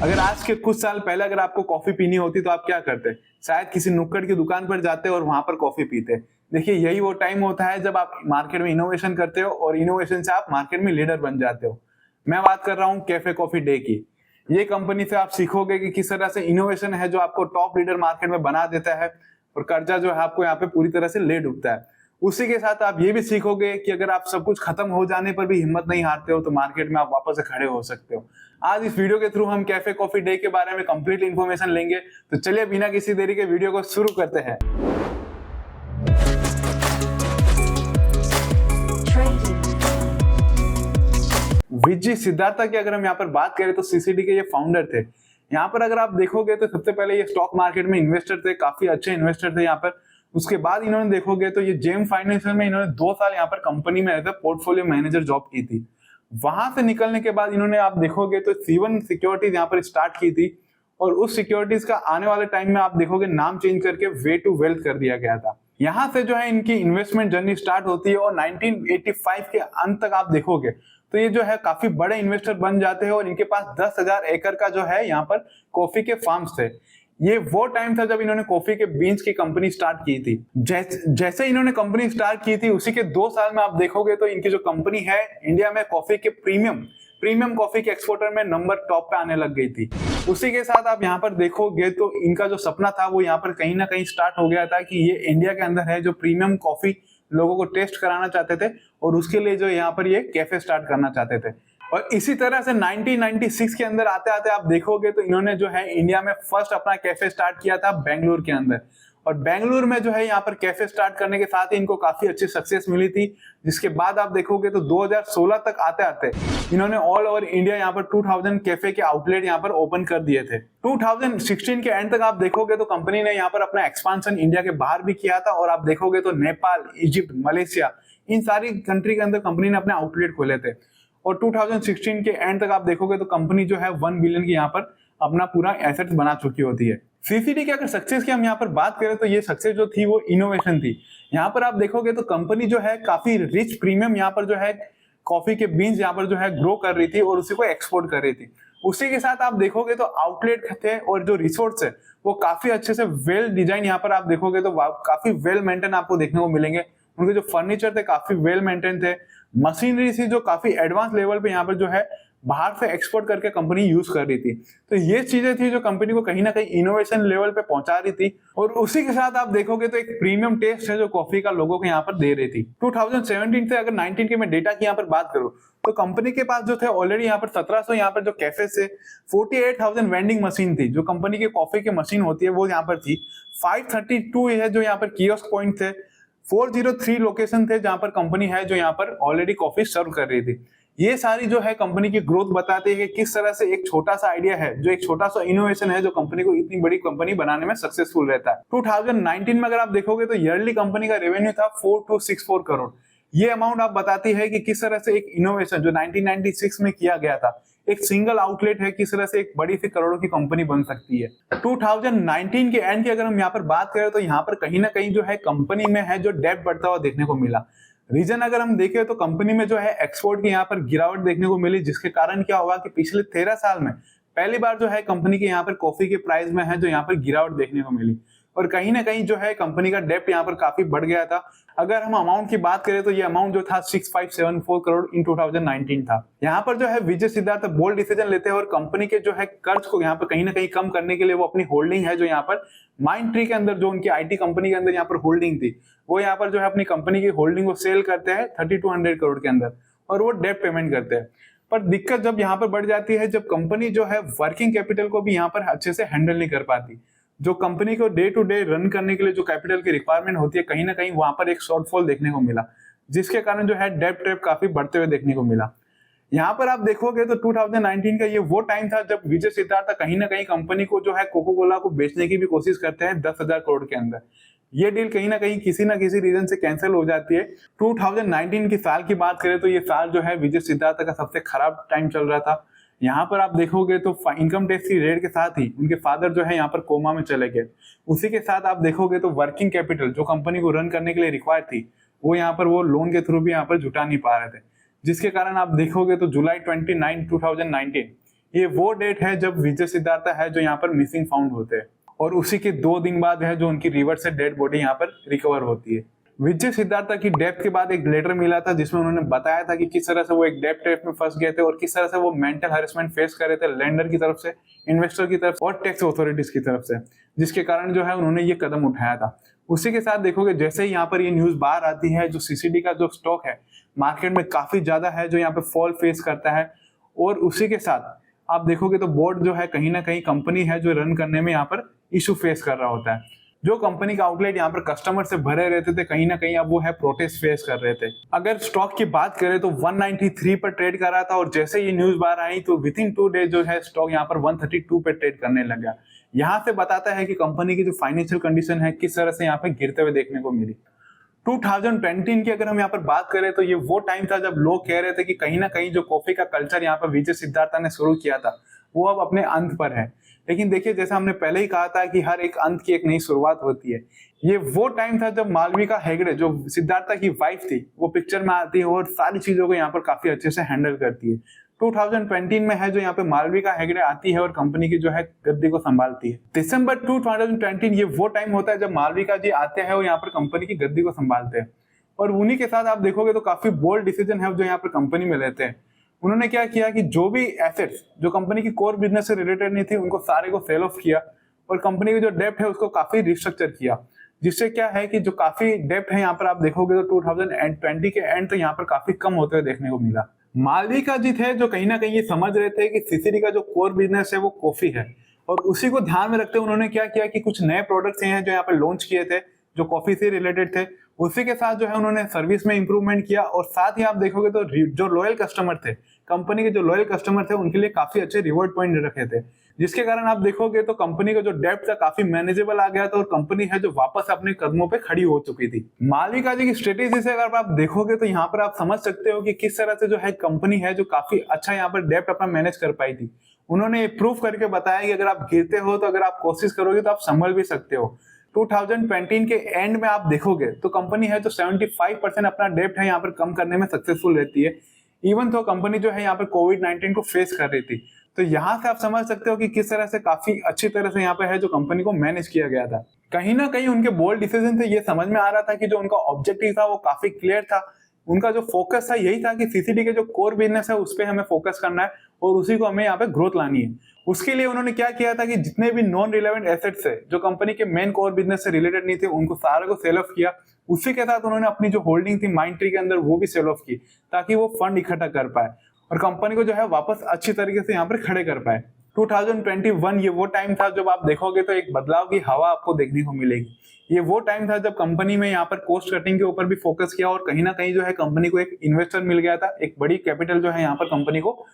अगर आज के कुछ साल पहले अगर आपको कॉफी पीनी होती तो आप क्या करते? शायद किसी नुक्कड़ की दुकान पर जाते और वहां पर कॉफी पीते। देखिए, यही वो टाइम होता है जब आप मार्केट में इनोवेशन करते हो और इनोवेशन से आप मार्केट में लीडर बन जाते हो। मैं बात कर रहा हूँ कैफे कॉफी डे की। ये कंपनी से आप सीखोगे कि किस तरह से इनोवेशन है जो आपको टॉप लीडर मार्केट में बना देता है और कर्जा जो है आपको यहाँ पे पूरी तरह से ले डूबता है। उसी के साथ आप ये भी सीखोगे कि अगर आप सब कुछ खत्म हो जाने पर भी हिम्मत नहीं हारते हो तो मार्केट में आप वापस से खड़े हो सकते हो। आज इस वीडियो के थ्रू हम कैफे कॉफी डे के बारे में कंप्लीट इन्फॉर्मेशन लेंगे। तो चलिए बिना किसी देरी के वीडियो को शुरू करते हैं। विजी सिद्धार्था की अगर हम यहाँ पर बात करें तो सीसीडी के ये फाउंडर थे। यहाँ पर अगर आप देखोगे तो सबसे पहले ये स्टॉक मार्केट में इन्वेस्टर थे, काफी अच्छे इन्वेस्टर थे यहाँ पर। उसके बाद इन्होंने देखोगे तो ये जेम फाइनेंशियल में इन्होंने 2 साल यहाँ पर कंपनी में as a portfolio manager job की थी। वहां से निकलने के बाद इन्होंने आप देखोगे तो C1 सिक्योरिटीज यहाँ पर स्टार्ट की थी और उस सिक्योरिटीज का आने वाले टाइम में आप देखोगे नाम चेंज करके वे टू वेल्थ कर दिया गया था। यहाँ से जो है इनकी इन्वेस्टमेंट जर्नी स्टार्ट होती है और 1985 के अंत तक आप देखोगे तो ये जो है काफी बड़े इन्वेस्टर बन जाते हैं और इनके पास 10,000 एकड़ का जो है यहाँ पर कॉफी के फार्म्स थे। ये वो टाइम था जब इन्होंने कॉफी के बीन्स की कंपनी स्टार्ट की थी। जैसे इन्होंने कंपनी स्टार्ट की थी उसी के 2 साल में आप देखोगे तो इनकी जो कंपनी है इंडिया में कॉफी के प्रीमियम कॉफी के एक्सपोर्टर में नंबर टॉप पे आने लग गई थी। उसी के साथ आप यहाँ पर देखोगे तो इनका जो सपना था वो यहाँ पर कहीं ना कहीं स्टार्ट हो गया था कि ये इंडिया के अंदर है जो प्रीमियम कॉफी लोगों को टेस्ट कराना चाहते थे और उसके लिए जो यहाँ पर ये कैफे स्टार्ट करना चाहते थे। और इसी तरह से 1996 के अंदर आते आते आप देखोगे तो इन्होंने जो है इंडिया में फर्स्ट अपना कैफे स्टार्ट किया था बेंगलुरु के अंदर। और बेंगलुरु में जो है यहाँ पर कैफे स्टार्ट करने के साथ ही इनको काफी अच्छी सक्सेस मिली थी। जिसके बाद आप देखोगे तो 2016 तक आते आते इन्होंने ऑल ओवर इंडिया यहाँ पर 2000 कैफे के आउटलेट यहाँ पर ओपन कर दिए थे। 2016 के एंड तक आप देखोगे तो कंपनी ने यहाँ पर अपना एक्सपांशन इंडिया के बाहर भी किया था और आप देखोगे तो नेपाल, इजिप्ट, मलेशिया, इन सारी कंट्री के अंदर कंपनी ने अपने आउटलेट खोले थे। और 2016 के एंड तक आप देखोगे तो कंपनी जो है 1 बिलियन की यहाँ पर अपना पूरा एसेट्स बना चुकी होती है। सीसीडी की अगर सक्सेस की हम यहाँ पर बात करें तो ये सक्सेस जो थी वो इनोवेशन थी। यहाँ पर आप देखोगे तो कंपनी जो है काफी रिच प्रीमियम यहाँ पर जो है कॉफी के बीन्स यहाँ पर जो है ग्रो कर रही थी और उसी को एक्सपोर्ट कर रही थी। उसी के साथ आप देखोगे तो आउटलेट थे और जो रिसोर्स है वो काफी अच्छे से वेल डिजाइन यहाँ पर आप देखोगे तो काफी वेल मेंटेन आपको देखने को मिलेंगे। उनके जो फर्नीचर थे काफी वेल मेंटेन थे। मशीनरी थी जो काफी एडवांस लेवल पे यहाँ पर जो है बाहर से एक्सपोर्ट करके कंपनी यूज कर रही थी। तो ये चीजें थी जो कंपनी को कहीं ना कहीं इनोवेशन लेवल पे पहुंचा रही थी। और उसी के साथ आप देखोगे तो एक प्रीमियम टेस्ट है जो कॉफी का लोगों को यहाँ पर दे रही थी। 2017 से अगर 19 के मैं डेटा की यहाँ पर बात करूं तो कंपनी के पास जो थे ऑलरेडी यहाँ पर 1700 यहाँ पर जो कैफे से 48,000 वेंडिंग मशीन थी। जो कंपनी के कॉफी की मशीन होती है वो यहाँ पर थी। 532 है जो यहाँ पर कियोस्क पॉइंट थे। 403 लोकेशन थे जहां पर कंपनी है जो यहाँ पर ऑलरेडी कॉफी सर्व कर रही थी। ये सारी जो है कंपनी की ग्रोथ बताती है कि किस तरह से एक छोटा सा आइडिया है जो एक छोटा सा इनोवेशन है जो कंपनी को इतनी बड़ी कंपनी बनाने में सक्सेसफुल रहता है। 2019 में अगर आप देखोगे तो ईयरली कंपनी का रेवेन्यू था 4264 करोड़। ये अमाउंट आप बताती है कि किस तरह से एक इनोवेशन जो 1996 में किया गया था, एक सिंगल आउटलेट है, किस तरह से एक बड़ी सी करोड़ों की कंपनी बन सकती है। 2019 के एंड की अगर हम यहाँ पर बात करें तो यहाँ पर कहीं ना कहीं जो है कंपनी में है जो डेब्ट बढ़ता हुआ देखने को मिला। रीजन अगर हम देखें तो कंपनी में जो है एक्सपोर्ट की यहाँ पर गिरावट देखने को मिली। जिसके कारण क्या हुआ कि पिछले 13 साल में पहली बार जो है कंपनी के यहाँ पर कॉफी के प्राइस में है जो यहाँ पर गिरावट देखने को मिली। और कहीं ना कहीं जो है कंपनी का डेप्ट यहाँ पर काफी बढ़ गया था। अगर हम अमाउंट की बात करें तो ये अमाउंट जो था 6574 करोड़ इन 2019 था। यहाँ पर जो है विजय सिद्धार्थ बोल्ड डिसीजन लेते हैं और कंपनी के जो है कर्ज को यहाँ पर कहीं ना कहीं कम करने के लिए वो अपनी होल्डिंग है जो यहाँ पर माइंड ट्री के अंदर जो उनकी आईटी कंपनी के अंदर यहाँ पर होल्डिंग थी वो यहाँ पर जो है अपनी कंपनी की होल्डिंग को सेल करते हैं 3200 करोड़ के अंदर और वो डेट पेमेंट करते हैं। पर दिक्कत जब यहाँ पर बढ़ जाती है जब कंपनी जो है वर्किंग कैपिटल को भी यहाँ पर अच्छे से हैंडल नहीं कर पाती। जो कंपनी को डे टू डे रन करने के लिए जो कैपिटल की रिक्वायरमेंट होती है कहीं ना कहीं वहां पर एक शॉर्टफॉल देखने को मिला। जिसके कारण जो है डेब्ट ट्रैप काफी बढ़ते हुए देखने को मिला। यहाँ पर आप देखोगे तो 2019 का ये वो टाइम था जब विजय सिद्धार्थ कहीं ना कहीं कंपनी को जो है कोको कोला को बेचने की भी कोशिश करते हैं 10,000 करोड़ के अंदर। ये डील कहीं ना कहीं किसी ना किसी रीजन से कैंसिल हो जाती है। 2019 की साल की बात करें तो ये साल जो है विजय सिद्धार्थ का सबसे खराब टाइम चल रहा था। यहाँ पर आप देखोगे तो इनकम टैक्स की रेट के साथ ही उनके फादर जो है यहाँ पर कोमा में चले गए। उसी के साथ आप देखोगे तो वर्किंग कैपिटल जो कंपनी को रन करने के लिए रिक्वायर्ड थी वो यहाँ पर वो लोन के थ्रू भी यहाँ पर जुटा नहीं पा रहे थे। जिसके कारण आप देखोगे तो जुलाई 29, 2019 ये वो डेट है जब विजय सिद्धार्थ है जो यहाँ पर मिसिंग फाउंड होते हैं, और उसी के 2 दिन बाद है जो उनकी रिवर से डेड बॉडी यहाँ पर रिकवर होती है। विजय सिद्धार्थ की डेथ के बाद एक लेटर मिला था जिसमें उन्होंने बताया था कि किस तरह से वो एक डेट ट्रैप में फंस गए थे और किस तरह से वो मेंटल हैरेसमेंट फेस कर रहे थे लेंडर की तरफ से, इन्वेस्टर की तरफ और टैक्स अथॉरिटीज की तरफ से, जिसके कारण जो है उन्होंने ये कदम उठाया था। उसी के साथ देखोगे जैसे ही यहाँ पर ये न्यूज बाहर आती है, जो सीसीडी का जो स्टॉक है मार्केट में काफी ज्यादा है जो यहाँ पे फॉल फेस करता है। और उसी के साथ आप देखोगे तो बोर्ड जो है कहीं ना कहीं कंपनी है जो रन करने में यहाँ पर इशू फेस कर रहा होता है। जो कंपनी का आउटलेट यहाँ पर कस्टमर से भरे रहते थे, कहीं ना कहीं अब वो है प्रोटेस्ट फेस कर रहे थे। अगर स्टॉक की बात करें तो 193 पर ट्रेड कर रहा था, और जैसे ये न्यूज बाहर आई तो विद इन 2 डेज जो है स्टॉक यहाँ पर 132 पे ट्रेड करने लगा। यहाँ से बताता है कि कंपनी की जो फाइनेंशियल कंडीशन है किस तरह से यहाँ पे गिरते हुए देखने को मिली। 2020 की अगर हम यहाँ पर बात करें तो ये वो टाइम था जब लोग कह रहे थे कि कहीं ना कहीं जो कॉफी का कल्चर यहाँ पर विजय सिद्धार्थ ने शुरू किया था वो अब अपने अंत पर है। लेकिन देखिए जैसा हमने पहले ही कहा था कि हर एक अंत की एक नई शुरुआत होती है। ये वो टाइम था जब मालविका हेगड़े जो सिद्धार्थ की वाइफ थी वो पिक्चर में आती है और सारी चीजों को यहाँ पर काफी अच्छे से हैंडल करती है। 2020 में है जो यहाँ पे मालविका हेगड़े आती है और कंपनी की जो है गद्दी को संभालती है। दिसंबर 2020 ये वो टाइम होता है जब मालविका जी आते हैं और यहाँ पर कंपनी की गद्दी को संभालते हैं। और उन्हीं के साथ आप देखोगे तो काफी बोल्ड डिसीजन है जो यहाँ पर कंपनी में लेते हैं। उन्होंने क्या किया कि जो भी एसेट्स जो कंपनी की कोर बिजनेस से रिलेटेड नहीं थी उनको सारे को सेल ऑफ किया, और कंपनी की जो डेप्ट है उसको काफी रिस्ट्रक्चर किया, जिससे क्या है कि जो काफी डेप्ट है यहाँ पर आप देखोगे तो 2020 के एंड तो यहाँ पर काफी कम होते हुए देखने को मिला। मालविका जी थे जो कहीं ना कहीं ये समझ रहे थे कि सीसीडी का जो कोर बिजनेस है वो कॉफी है, और उसी को ध्यान में रखते उन्होंने क्या किया कि कुछ नए प्रोडक्ट्स हैं जो यहाँ पर लॉन्च किए थे जो कॉफी से रिलेटेड थे। उसी के साथ जो है उन्होंने सर्विस में इंप्रूवमेंट किया, और साथ ही आप देखोगे तो जो लॉयल कस्टमर थे कंपनी के, जो लॉयल कस्टमर थे उनके लिए काफी अच्छे रिवॉर्ड पॉइंट रखे थे, जिसके कारण आप देखोगे तो कंपनी का जो डेब्ट था काफी मैनेजेबल आ गया था और कंपनी है जो वापस अपने कदमों पे खड़ी हो चुकी थी। मालविका जी की स्ट्रेटेजी से अगर आप देखोगे तो यहाँ पर आप समझ सकते हो कि किस तरह से जो है कंपनी है जो काफी अच्छा यहाँ पर डेब्ट अपना मैनेज कर पाई थी। उन्होंने प्रूफ करके बताया कि अगर आप गिरते हो तो अगर आप कोशिश करोगे तो आप संभल भी सकते हो। 2020 के एंड में आप देखोगे तो कंपनी है जो 75% अपना डेब्ट है यहाँ पर कम करने में सक्सेसफुल रहती है, इवन तो कंपनी जो है यहाँ पर कोविड-19 को फेस कर रही थी। तो यहाँ से आप समझ सकते हो कि किस तरह से काफी अच्छी तरह से यहाँ पर है जो कंपनी को मैनेज किया गया था। कहीं ना कहीं उनके बोल्ड डिसीजन से ये समझ में आ रहा था कि जो उनका ऑब्जेक्टिव था वो काफी क्लियर था। उनका जो फोकस था यही था कि सीसीडी के जो कोर बिजनेस है उस पर हमें फोकस करना है और उसी को हमें यहाँ पे ग्रोथ लानी है। उसके लिए उन्होंने क्या किया था कि जितने भी नॉन रिलेवेंट एसेट्स है जो कंपनी के मेन कोर बिजनेस से रिलेटेड नहीं थे उनको सारे को सेल ऑफ किया। उसी के साथ उन्होंने अपनी जो होल्डिंग थी माइंडट्री के अंदर वो भी सेल ऑफ की ताकि वो फंड इकट्ठा कर पाए और कंपनी को जो है वापस अच्छी तरीके से यहाँ पर खड़े कर पाए। 2021 ये वो टाइम था जब आप देखोगे तो एक बदलाव की हवा आपको देखने को मिलेगी। ये वो टाइम था जब कंपनी में यहाँ पर कॉस्ट कटिंग के ऊपर भी फोकस किया और कहीं ना कहीं जो है कंपनी को एक इन्वेस्टर मिल गया था, एक बड़ी कैपिटल जो है यहाँ पर कंपनी को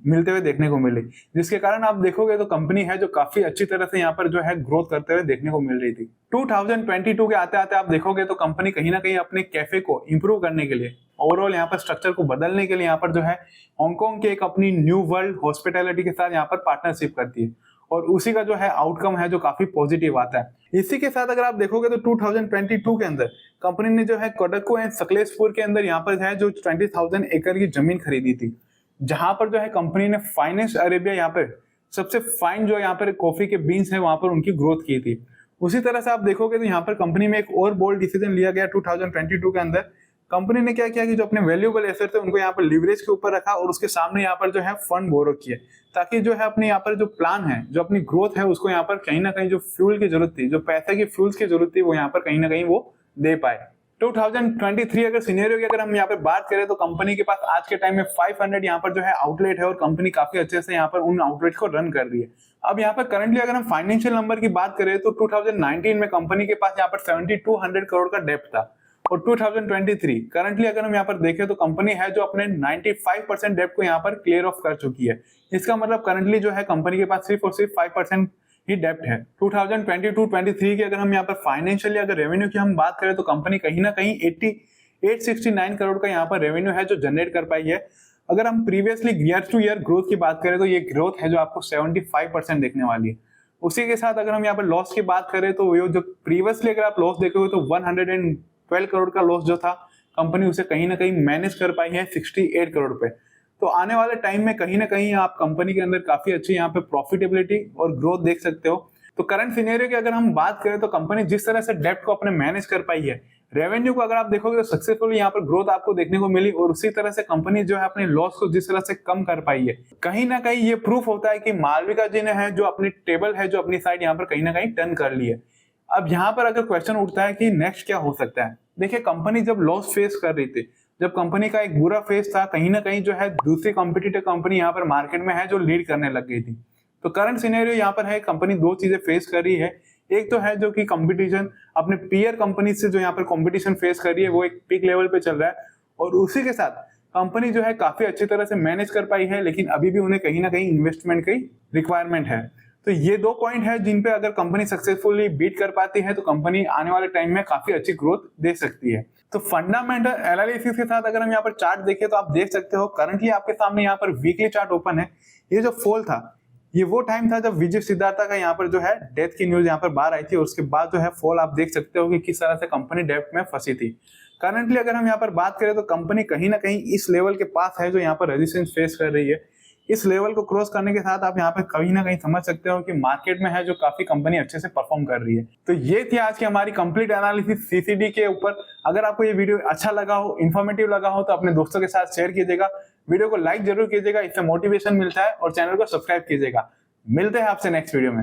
मिलते हुए देखने को मिली, जिसके कारण आप देखोगे तो कंपनी है जो काफी अच्छी तरह से यहाँ पर जो है ग्रोथ करते हुए देखने को मिल रही थी। 2022 के आते आते आप देखोगे तो कंपनी कहीं ना कहीं अपने कैफे को इंप्रूव करने के लिए, ओवरऑल यहाँ पर स्ट्रक्चर को बदलने के लिए यहाँ पर जो है हांगकांग के एक अपनी न्यू वर्ल्ड हॉस्पिटैलिटी के साथ यहाँ पर पार्टनरशिप करती है और उसी का जो है आउटकम है जो काफी पॉजिटिव आता है। इसी के साथ अगर आप देखोगे तो 2022 के अंदर कंपनी ने जो है कोडको एंड सकलेशपुर के अंदर यहाँ पर है जो 20,000 एकड़ की जमीन खरीदी थी, जहां पर जो है कंपनी ने फाइनेंस अरेबिया यहाँ पर सबसे फाइन जो यहाँ पर कॉफी के बीन्स है वहां पर उनकी ग्रोथ की थी। उसी तरह से आप देखोगे तो यहाँ पर कंपनी में एक और बोल्ड डिसीजन लिया गया 2022 के अंदर। कंपनी ने क्या किया कि जो अपने वैल्यूएबल एसेट थे उनको यहाँ पर लीवरेज के ऊपर रखा और उसके सामने यहाँ पर जो है फंड बोरो किए ताकि जो है अपने यहाँ पर जो प्लान है, जो अपनी ग्रोथ है उसको यहाँ पर कहीं ना कहीं जो फ्यूल की जरूरत थी, जो पैसे की फ्यूल्स की जरूरत थी वो यहाँ पर कहीं ना कहीं वो दे पाए। 2023 अगर सिनेरियो की अगर हम यहाँ पे बात करें तो कंपनी के पास आज के टाइम में 500 यहाँ पर जो है आउटलेट है और कंपनी काफी अच्छे से यहाँ पर उन आउटलेट को रन कर रही है। अब यहाँ पर करंटली अगर हम फाइनेंशियल नंबर की बात करें तो 2019 में कंपनी के पास यहाँ पर 7200 करोड़ का डेब्ट था और 2023 करंटली अगर हम यहाँ पर देखें तो कंपनी है जो अपने 95% डेब्ट को यहाँ पर क्लियर ऑफ कर चुकी है। इसका मतलब करंटली जो है कंपनी के पास सिर्फ और सिर्फ 5% ही डेब्ट है। 2022-23 की अगर हम यहाँ पर फाइनेंशियली अगर रेवेन्यू की हम बात करें तो कंपनी कहीं ना कहीं 869 करोड़ का यहाँ पर रेवेन्यू है जो जनरेट कर पाई है। अगर हम previously year two year growth की बात करें तो ये ग्रोथ है जो आपको 75% देखने वाली है। उसी के साथ अगर हम यहाँ पर लॉस की बात करें तो वो जो प्रीवियसली अगर आप लॉस देखोगे तो 112 करोड़ का लॉस जो था कंपनी उसे कहीं ना कहीं मैनेज कर पाई है 68 करोड़ पे। तो आने वाले टाइम में कहीं ना कहीं आप कंपनी के अंदर काफी अच्छी यहाँ पे प्रॉफिटेबिलिटी और ग्रोथ देख सकते हो। तो करंट सिनेरियो की अगर हम बात करें तो कंपनी जिस तरह से डेब्ट को अपने मैनेज कर पाई है, रेवेन्यू को अगर आप देखोगे तो सक्सेसफुली यहाँ पर ग्रोथ आपको देखने को मिली, और उसी तरह से कंपनी जो है अपने लॉस को जिस तरह से कम कर पाई है, कहीं ना कहीं ये प्रूफ होता है कि मालविका जी ने है जो अपनी टेबल है जो अपनी साइड यहाँ पर कहीं ना कहीं टर्न कर ली है। अब यहाँ पर अगर क्वेश्चन उठता है कि नेक्स्ट क्या हो सकता है। देखिए, कंपनी जब लॉस फेस कर रही थी, जब कंपनी का एक बुरा फेस था, कहीं ना कहीं जो है दूसरी कॉम्पिटिटिव कंपनी यहाँ पर मार्केट में है जो लीड करने लग गई थी। तो करंट सिनेरियो यहाँ पर है, कंपनी दो चीजें फेस कर रही है। एक तो है जो कि कंपटीशन अपने पीयर कंपनी से जो यहाँ पर कंपटीशन फेस कर रही है वो एक पीक लेवल पे चल रहा है, और उसी के साथ कंपनी जो है काफी अच्छी तरह से मैनेज कर पाई है, लेकिन अभी भी उन्हें कहीं ना कहीं इन्वेस्टमेंट की रिक्वायरमेंट है। तो ये दो पॉइंट है जिन पे अगर कंपनी सक्सेसफुली बीट कर पाती है तो कंपनी आने वाले टाइम में काफी अच्छी ग्रोथ दे सकती है। तो फंडामेंटल एनालिसिस के साथ अगर हम यहाँ पर चार्ट देखें तो आप देख सकते हो करंटली आपके सामने यहाँ पर वीकली चार्ट ओपन है। ये जो फॉल था ये वो टाइम था जब विजय सिद्धार्था का यहाँ पर जो है डेथ की न्यूज यहाँ पर बाहर आई थी, और उसके बाद जो है फॉल आप देख सकते हो कि किस तरह से कंपनी डेब्ट में फंसी थी। करंटली अगर हम यहाँ पर बात करें तो कंपनी कहीं ना कहीं इस लेवल के पास है जो यहाँ पर रेजिस्टेंस फेस कर रही है। इस लेवल को क्रॉस करने के साथ आप यहाँ पे कहीं ना कहीं समझ सकते हो कि मार्केट में है जो काफी कंपनी अच्छे से परफॉर्म कर रही है। तो ये थी आज की हमारी कंप्लीट एनालिसिस सीसीडी के ऊपर। अगर आपको ये वीडियो अच्छा लगा हो, इन्फॉर्मेटिव लगा हो तो अपने दोस्तों के साथ शेयर कीजिएगा, वीडियो को लाइक जरूर कीजिएगा, इससे मोटिवेशन मिलता है, और चैनल को सब्सक्राइब कीजिएगा। मिलते हैं आपसे नेक्स्ट वीडियो में।